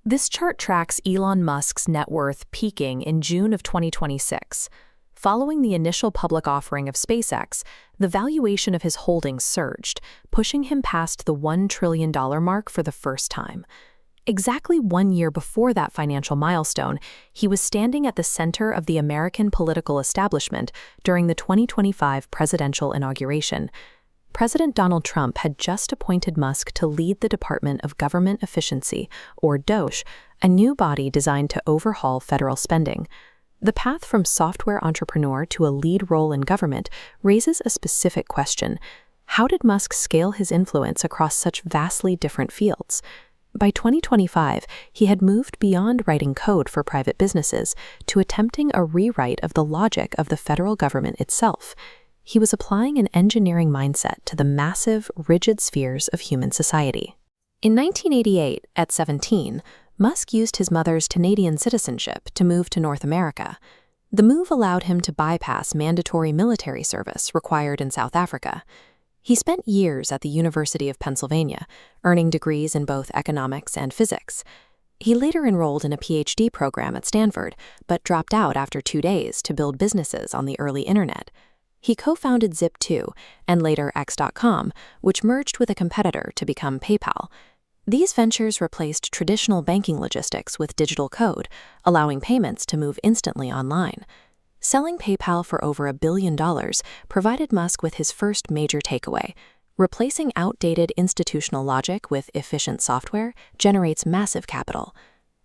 This chart tracks Elon Musk's net worth peaking in June of 2026. Following the initial public offering of SpaceX, the valuation of his holdings surged, pushing him past the $1 trillion mark for the first time. Exactly 1 year before that financial milestone, he was standing at the center of the American political establishment during the 2025 presidential inauguration. President Donald Trump had just appointed Musk to lead the Department of Government Efficiency, or DOGE, a new body designed to overhaul federal spending. The path from software entrepreneur to a lead role in government raises a specific question. How did Musk scale his influence across such vastly different fields? By 2025, he had moved beyond writing code for private businesses to attempting a rewrite of the logic of the federal government itself. He was applying an engineering mindset to the massive, rigid spheres of human society. In 1988, at 17, Musk used his mother's Canadian citizenship to move to North America. The move allowed him to bypass mandatory military service required in South Africa. He spent years at the University of Pennsylvania, earning degrees in both economics and physics. He later enrolled in a PhD program at Stanford, but dropped out after 2 days to build businesses on the early internet. He co-founded Zip2 and later X.com, which merged with a competitor to become PayPal. These ventures replaced traditional banking logistics with digital code, allowing payments to move instantly online. Selling PayPal for over $1 billion provided Musk with his first major takeaway. Replacing outdated institutional logic with efficient software generates massive capital.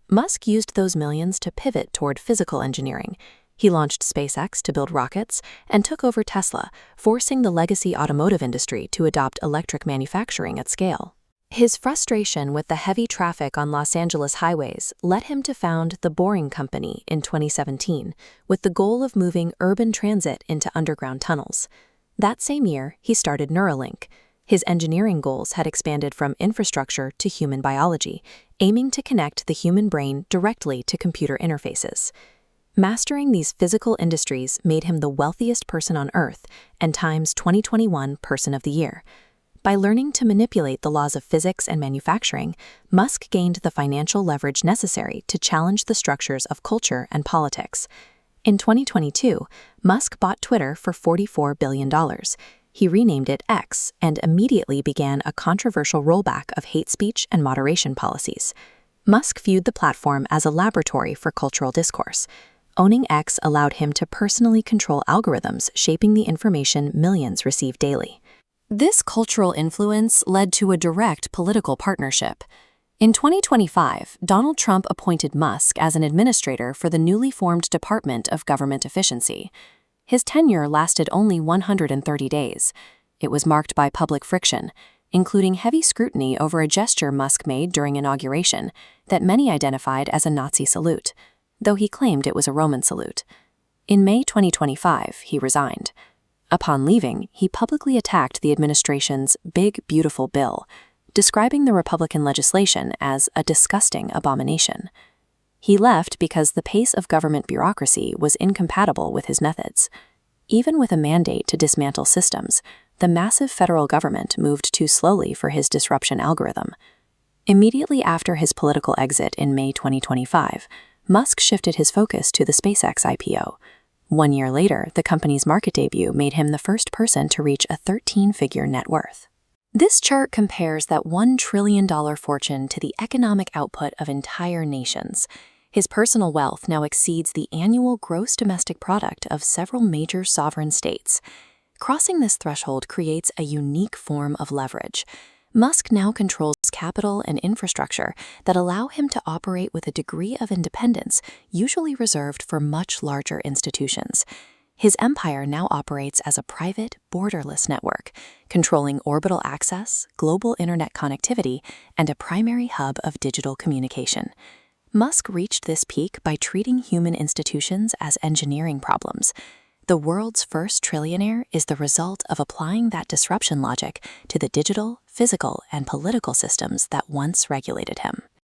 Musk used those millions to pivot toward physical engineering. He launched SpaceX to build rockets and took over Tesla, forcing the legacy automotive industry to adopt electric manufacturing at scale. His frustration with the heavy traffic on Los Angeles highways led him to found the Boring Company in 2017, with the goal of moving urban transit into underground tunnels. That same year, he started Neuralink. His engineering goals had expanded from infrastructure to human biology, aiming to connect the human brain directly to computer interfaces. Mastering these physical industries made him the wealthiest person on Earth and Time's 2021 Person of the Year. By learning to manipulate the laws of physics and manufacturing, Musk gained the financial leverage necessary to challenge the structures of culture and politics. In 2022, Musk bought Twitter for $44 billion. He renamed it X and immediately began a controversial rollback of hate speech and moderation policies. Musk viewed the platform as a laboratory for cultural discourse. Owning X allowed him to personally control algorithms shaping the information millions receive daily. This cultural influence led to a direct political partnership. In 2025, Donald Trump appointed Musk as an administrator for the newly formed Department of Government Efficiency. His tenure lasted only 130 days. It was marked by public friction, including heavy scrutiny over a gesture Musk made during inauguration that many identified as a Nazi salute, though he claimed it was a Roman salute. In May 2025, he resigned. Upon leaving, he publicly attacked the administration's Big Beautiful Bill, describing the Republican legislation as a disgusting abomination. He left because the pace of government bureaucracy was incompatible with his methods. Even with a mandate to dismantle systems, the massive federal government moved too slowly for his disruption algorithm. Immediately after his political exit in May 2025, Musk shifted his focus to the SpaceX IPO. 1 year later, the company's market debut made him the first person to reach a 13-figure net worth. This chart compares that $1 trillion fortune to the economic output of entire nations. His personal wealth now exceeds the annual gross domestic product of several major sovereign states. Crossing this threshold creates a unique form of leverage. Musk now controls capital and infrastructure that allow him to operate with a degree of independence usually reserved for much larger institutions. His empire now operates as a private, borderless network, controlling orbital access, global internet connectivity, and a primary hub of digital communication. Musk reached this peak by treating human institutions as engineering problems. The world's first trillionaire is the result of applying that disruption logic to the digital, physical, and political systems that once regulated him.